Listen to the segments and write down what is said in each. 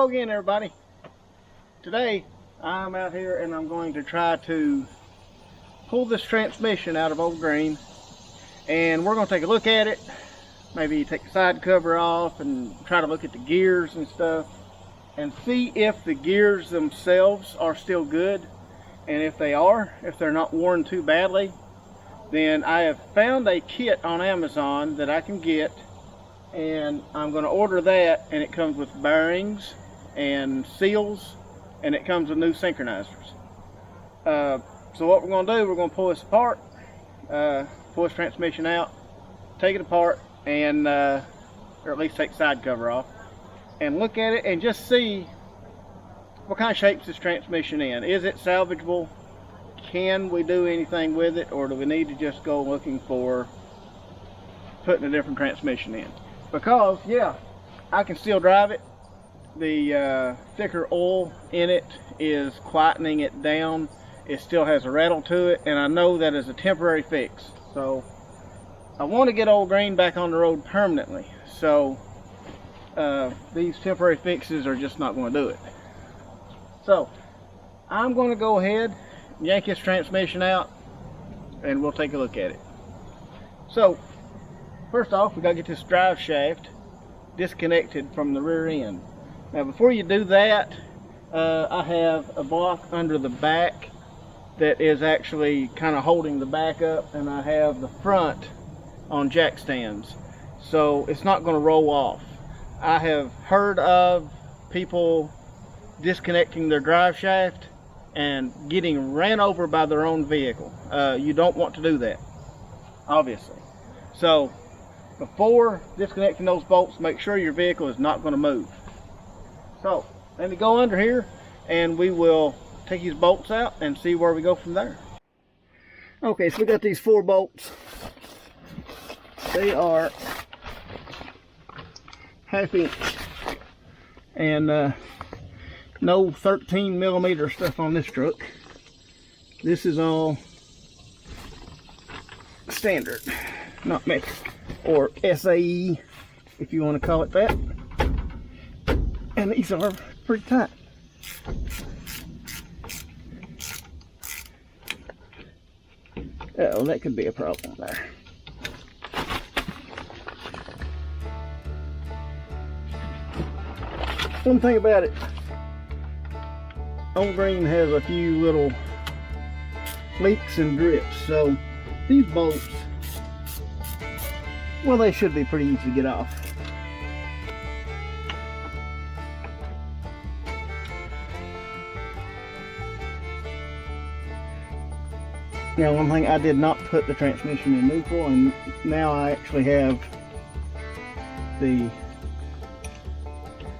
Hello again, everybody. Today I'm out here and I'm going to try to pull this transmission out of Old Green, and we're going to take a look at it, maybe take the side cover off and try to look at the gears and stuff and see if the gears themselves are still good, and if they are, if they're not worn too badly, then I have found a kit on Amazon that I can get, and I'm going to order that, and it comes with bearings and seals, and it comes with new synchronizers. So what we're going to do, we're going to pull this apart, pull this transmission out, take it apart, and or at least take the side cover off, and look at it and just see what kind of shape's this transmission in. Is it salvageable? Can we do anything with it, or do we need to just go looking for putting a different transmission in? Because yeah, I can still drive it. The thicker oil in it is quietening it down. It still has a rattle to it, and I know that is a temporary fix. So I want to get Old Green back on the road permanently. So these temporary fixes are just not going to do it. So I'm going to go ahead, yank this transmission out, and we'll take a look at it. So first off, we got to get this drive shaft disconnected from the rear end. Now before you do that, I have a block under the back that is actually kind of holding the back up, and I have the front on jack stands, so it's not going to roll off. I have heard of people disconnecting their drive shaft and getting ran over by their own vehicle. You don't want to do that, obviously. So before disconnecting those bolts, make sure your vehicle is not going to move. So let me go under here and we will take these bolts out and see where we go from there. Okay, so we got these 4 bolts. They are 1/2 inch, and no 13mm stuff on this truck. This is all standard, not metric, or SAE if you want to call it that. And these are pretty tight. Oh, that could be a problem there. One thing about it, Old Green has a few little leaks and drips, so these bolts, well, they should be pretty easy to get off. Now, one thing, I did not put the transmission in neutral, and now I actually have the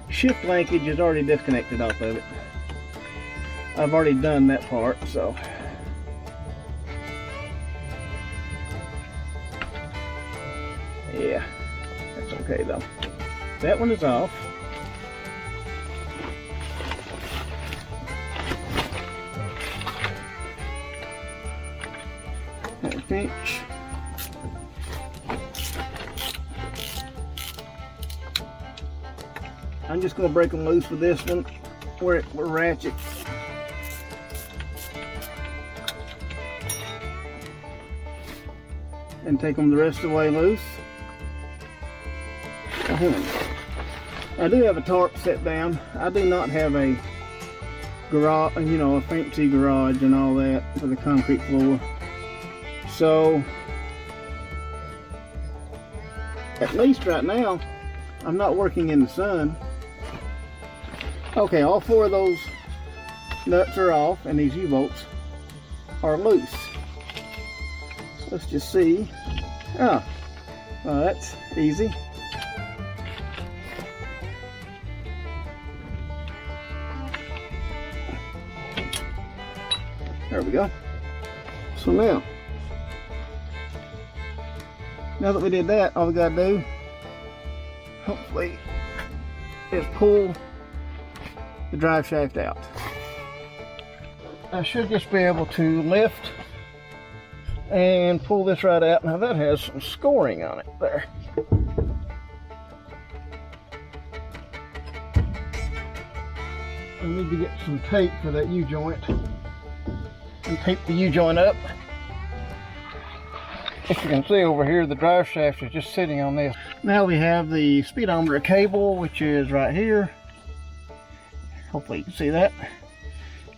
shift linkage is already disconnected off of it. I've already done that part, so. Yeah, that's okay though. That one is off. Pinch. I'm just going to break them loose with this one where we're ratchet. And take them the rest of the way loose. I do have a tarp set down. I do not have a garage, you know, a fancy garage and all that for the concrete floor. So, at least right now, I'm not working in the sun. Okay, all 4 of those nuts are off, and these U-bolts are loose. So let's just see. Oh, well, that's easy. There we go. So now that we did that, all we gotta do, hopefully, is pull the drive shaft out. I should just be able to lift and pull this right out. Now that has some scoring on it there. I need to get some tape for that U-joint and tape the U-joint up. If you can see over here, the drive shaft is just sitting on this. Now we have the speedometer cable, which is right here. Hopefully you can see that.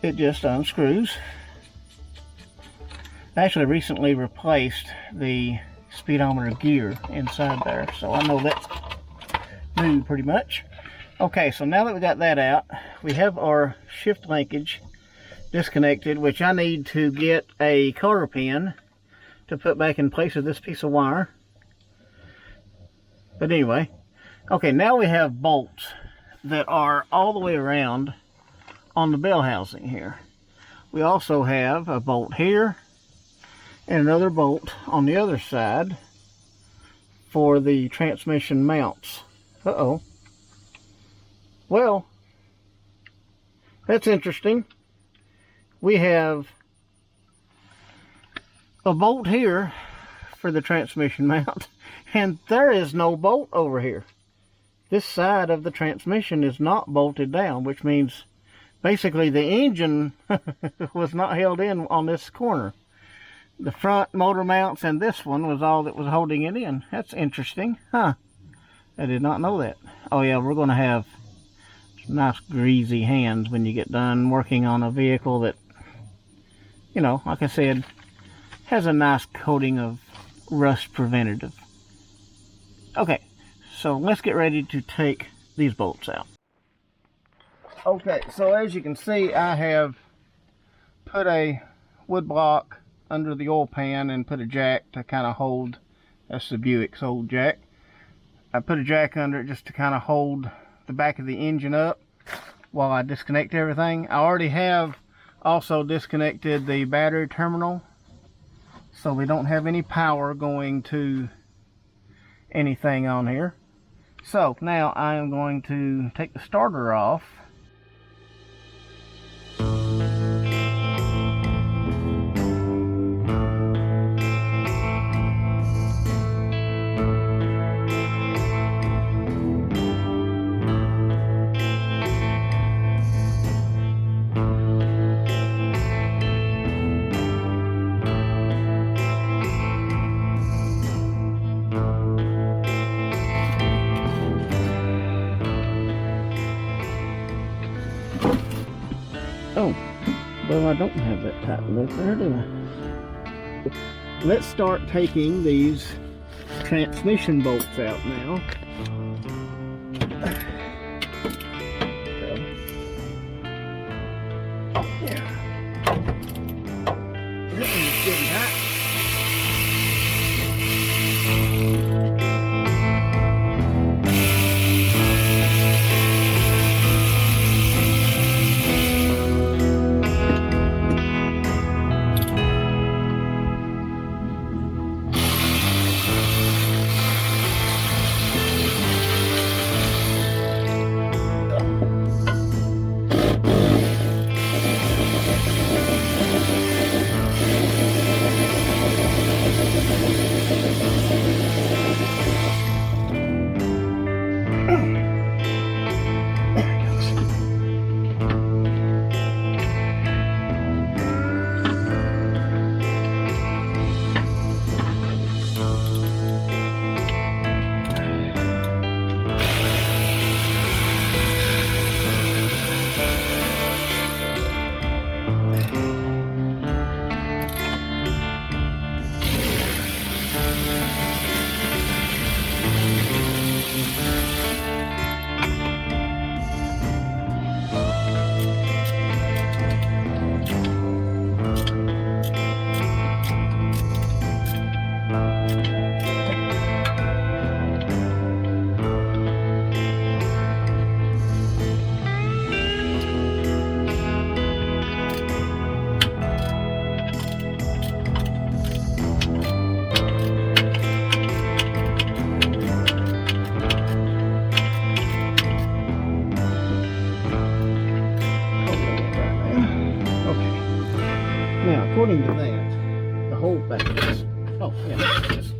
It just unscrews. I actually recently replaced the speedometer gear inside there, so I know that's new pretty much. Okay, so now that we got that out, we have our shift linkage disconnected, which I need to get a cotter pin to put back in place of this piece of wire. But anyway, okay, now we have bolts that are all the way around on the bell housing here. We also have a bolt here and another bolt on the other side for the transmission mounts. Uh-oh. Well, that's interesting. We have a bolt here for the transmission mount, and there is no bolt over here. This side of the transmission is not bolted down, which means basically the engine was not held in on this corner. The front motor mounts and this one was all that was holding it in. That's interesting, huh? I did not know that. Oh yeah, we're going to have nice greasy hands when you get done working on a vehicle that, you know, like I said, has a nice coating of rust preventative. Okay, so let's get ready to take these bolts out. Okay, so as you can see, I have put a wood block under the oil pan and put a jack to kind of hold, that's the Buick's old jack. I put a jack under it just to kind of hold the back of the engine up while I disconnect everything. I already have also disconnected the battery terminal, so we don't have any power going to anything on here. So now I am going to take the starter off. Oh, well, I don't have that tightened up there, do I? Let's start taking these transmission bolts out now. Yeah. This one's getting hot. According to that, the whole back is, oh yeah, just,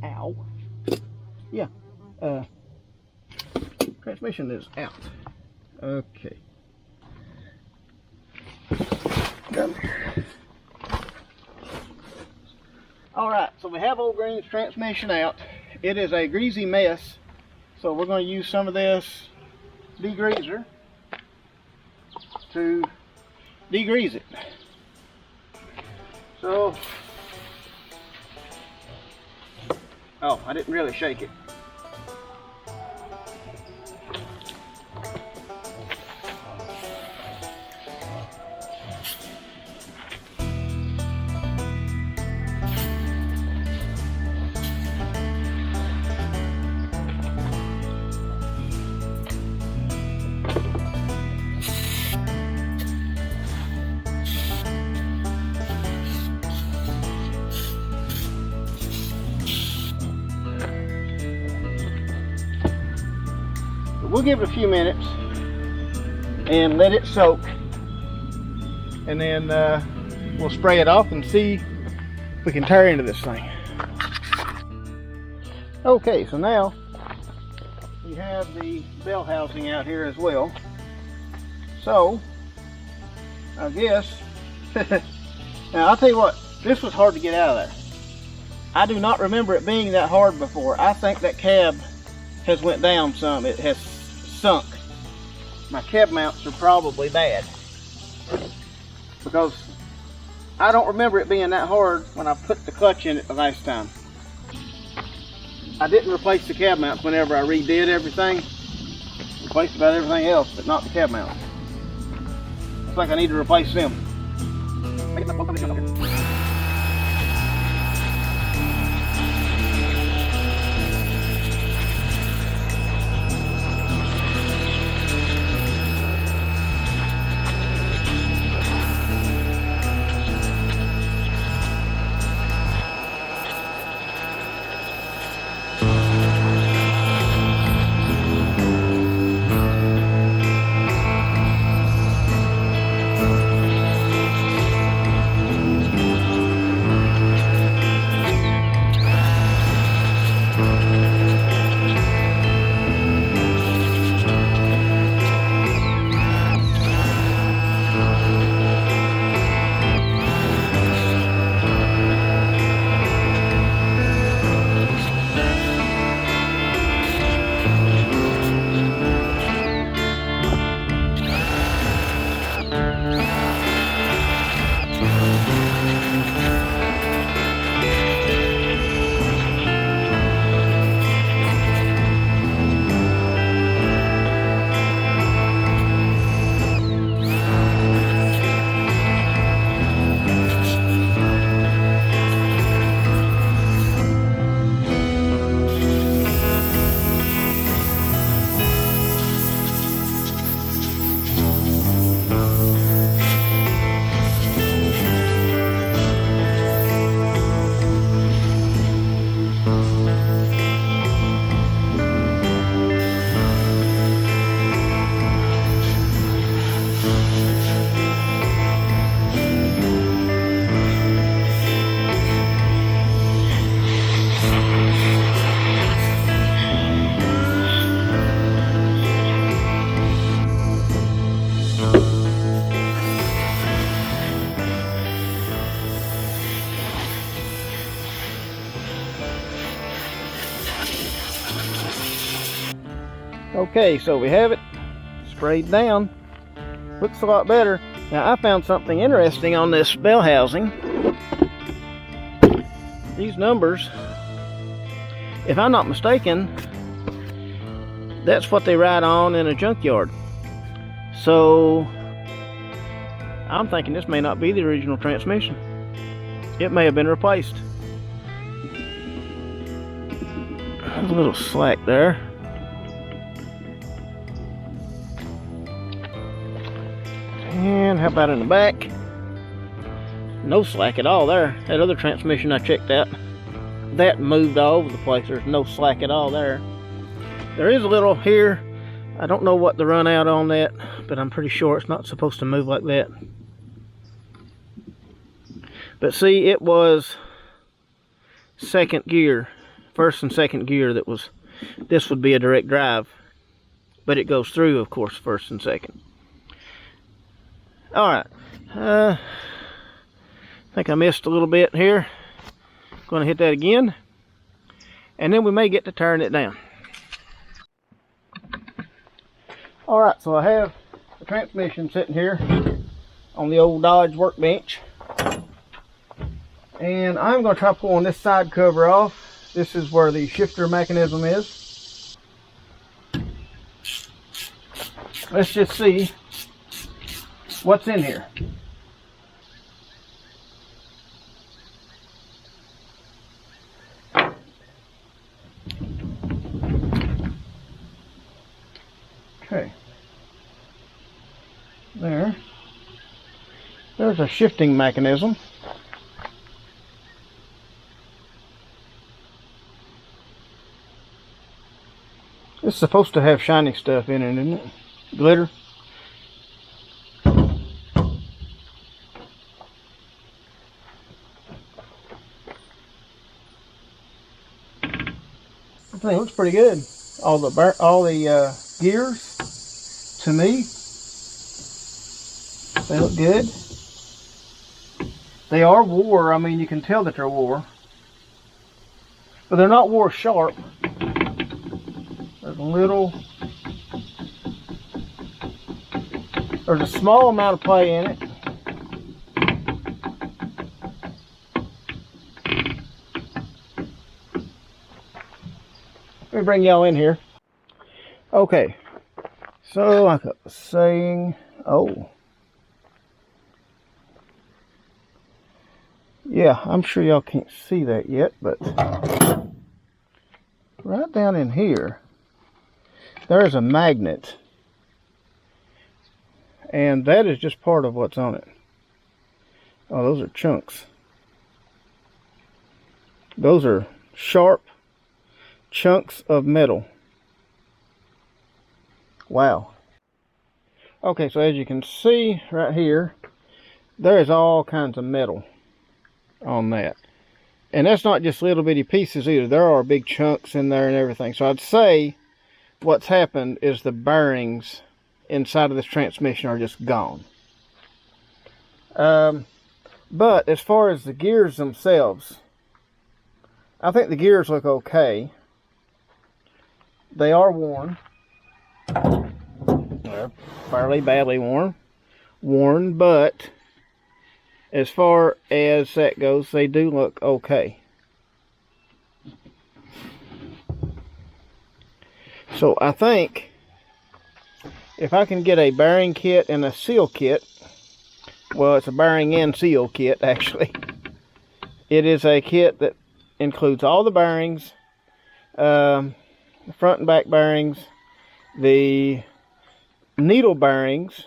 ow, yeah, transmission is out. Okay. Come here. Alright, so we have Old Green's transmission out. It is a greasy mess, so we're going to use some of this degreaser to degrease it. So, oh, I didn't really shake it. We'll give it a few minutes and let it soak, and then we'll spray it off and see if we can tear into this thing. Okay, so now we have the bell housing out here as well. So I guess now I'll tell you what, this was hard to get out of there. I do not remember it being that hard before. I think that cab has went down some. It has sunk. My cab mounts are probably bad, because I don't remember it being that hard when I put the clutch in it the last time. I didn't replace the cab mounts whenever I redid everything. Replaced about everything else, but not the cab mounts. Looks like I need to replace them. Okay, so we have it sprayed down. Looks a lot better. Now I found something interesting on this bell housing. These numbers, if I'm not mistaken, that's what they ride on in a junkyard. So I'm thinking this may not be the original transmission. It may have been replaced. There's a little slack there. And how about in the back? No slack at all there. That other transmission I checked out, that moved all over the place. There's no slack at all there. There is a little here. I don't know what the run out on that, but I'm pretty sure it's not supposed to move like that. But see, it was second gear, first and second gear that was, this would be a direct drive. but it goes through, of course, first and second. All right. I think I missed a little bit here. Going to hit that again, and then we may get to turn it down. All right, so I have the transmission sitting here on the old Dodge workbench, and I'm going to try pulling this side cover off. This is where the shifter mechanism is. Let's just see what's in here. Okay. There's a shifting mechanism. It's supposed to have shiny stuff in it, isn't it? Glitter. I think it looks pretty good. All the gears, to me, they look good. They are wore. I mean, you can tell that they're wore, but they're not wore sharp. There's a small amount of play in it. Let me bring y'all in here. Okay, so like I was saying, yeah, I'm sure y'all can't see that yet, but right down in here, there is a magnet, and that is just part of what's on it. Oh, those are chunks. Those are sharp chunks of metal. Wow. Okay, so as you can see right here, there is all kinds of metal on that. And that's not just little bitty pieces either. There are big chunks in there and everything. So I'd say what's happened is the bearings inside of this transmission are just gone. But as far as the gears themselves, I think the gears look okay. They are worn. They're fairly badly worn, but as far as that goes, they do look okay. So I think if I can get a bearing kit and a seal kit, well, it's a bearing and seal kit actually. It is a kit that includes all the bearings, the front and back bearings, the needle bearings,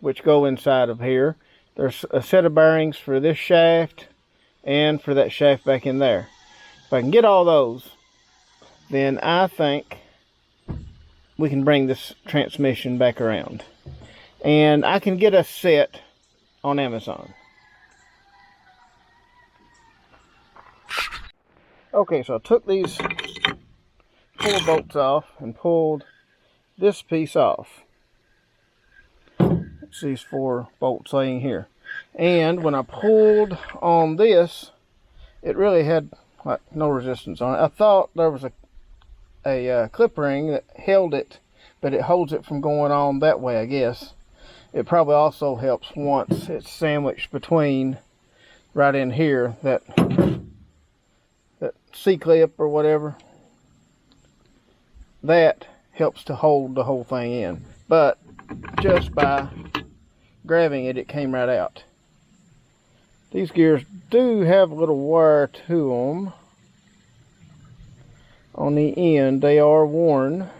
which go inside of here. There's a set of bearings for this shaft and for that shaft back in there. If I can get all those, then I think we can bring this transmission back around. And I can get a set on Amazon. Okay, so I took these 4 bolts off and pulled this piece off. It's these 4 bolts laying here. And when I pulled on this, it really had like no resistance on it. I thought there was a clip ring that held it, but it holds it from going on that way, I guess. It probably also helps once it's sandwiched between right in here, that C-clip or whatever. That helps to hold the whole thing in. But just by grabbing it, it came right out. These gears do have a little wear to them on the end. They are worn,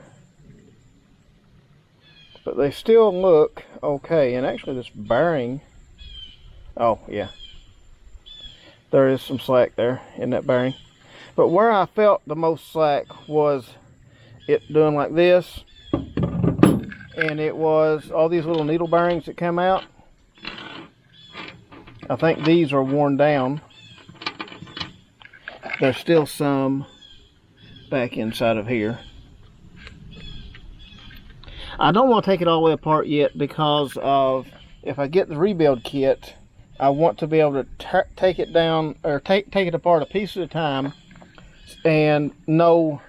but they still look okay. And actually this bearing, oh yeah, there is some slack there in that bearing. But where I felt the most slack was it doing like this, and it was all these little needle bearings that come out. I think these are worn down. There's still some back inside of here. I don't want to take it all the way apart yet, because of, if I get the rebuild kit, I want to be able to take it down, or take it apart a piece at a time and know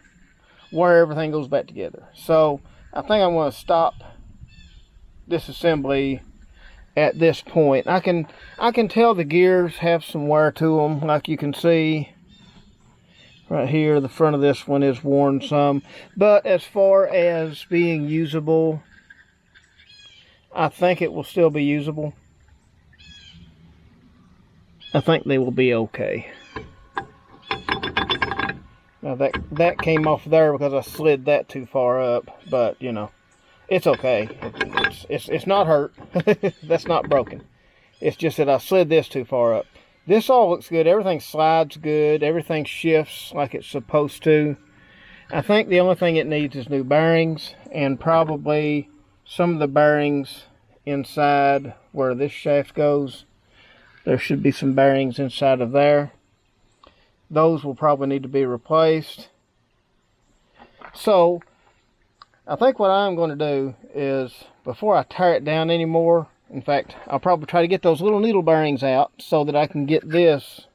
where everything goes back together. So I think I'm going to stop this assembly at this point. I can tell the gears have some wear to them, like you can see right here. The front of this one is worn some, but as far as being usable, I think it will still be usable. I think they will be okay. Now that came off there because I slid that too far up, but you know, it's okay. It's not hurt. That's not broken. It's just that I slid this too far up. This all looks good. Everything slides good. Everything shifts like it's supposed to. I think the only thing it needs is new bearings, and probably some of the bearings inside where this shaft goes. There should be some bearings inside of there. Those will probably need to be replaced. So I think what I'm going to do is, before I tear it down anymore, in fact, I'll probably try to get those little needle bearings out so that I can get this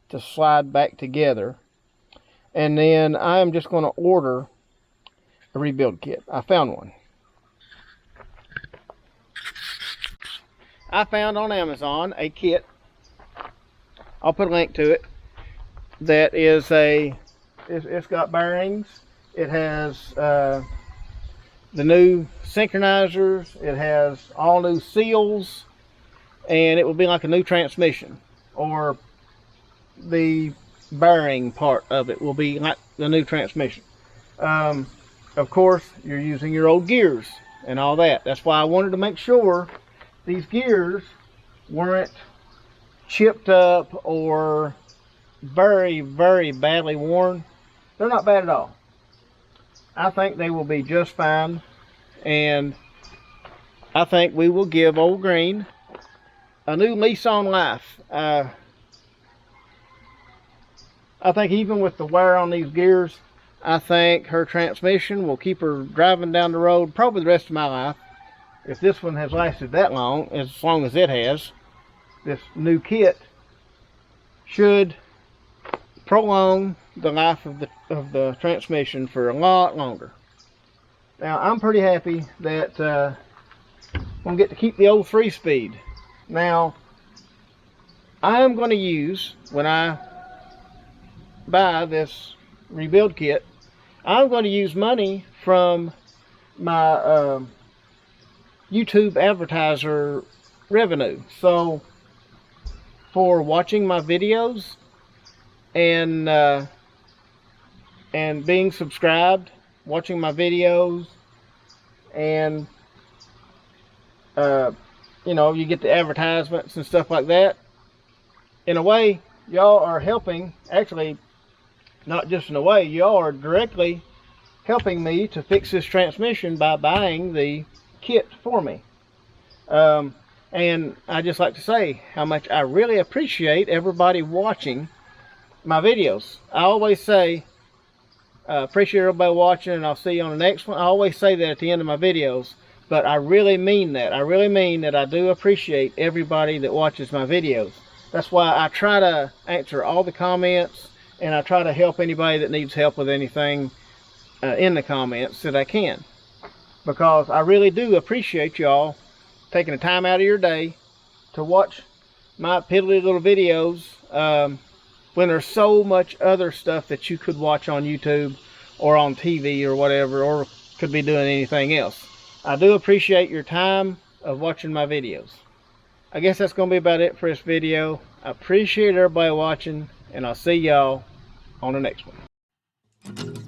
to slide back together. And then I'm just going to order a rebuild kit. I found one. I found on Amazon a kit. I'll put a link to it. That is it's got bearings. It has the new synchronizers. It has all new seals, and it will be like a new transmission, or the bearing part of it will be like the new transmission. Of course, you're using your old gears and all that. That's why I wanted to make sure these gears weren't chipped up or very, very badly worn. They're not bad at all. I think they will be just fine, and I think we will give Old Green a new lease on life. I think even with the wear on these gears, I think her transmission will keep her driving down the road probably the rest of my life. If this one has lasted that long as it has, this new kit should prolong the life of the transmission for a lot longer. Now I'm pretty happy that I'm gonna get to keep the old 3-speed. Now I am going to use, when I buy this rebuild kit, I'm going to use money from my YouTube advertiser revenue. So for watching my videos and being subscribed, watching my videos, and you know, you get the advertisements and stuff like that. In a way, y'all are helping. Actually, not just in a way, y'all are directly helping me to fix this transmission by buying the kit for me. And I just like to say how much I really appreciate everybody watching my videos. I always say, appreciate everybody watching, and I'll see you on the next one. I always say that at the end of my videos, but I really mean that. I really mean that I do appreciate everybody that watches my videos. That's why I try to answer all the comments, and I try to help anybody that needs help with anything in the comments that I can. Because I really do appreciate y'all taking the time out of your day to watch my piddly little videos, when there's so much other stuff that you could watch on YouTube or on TV or whatever, or could be doing anything else. I do appreciate your time of watching my videos. I guess that's going to be about it for this video. I appreciate everybody watching, and I'll see y'all on the next one.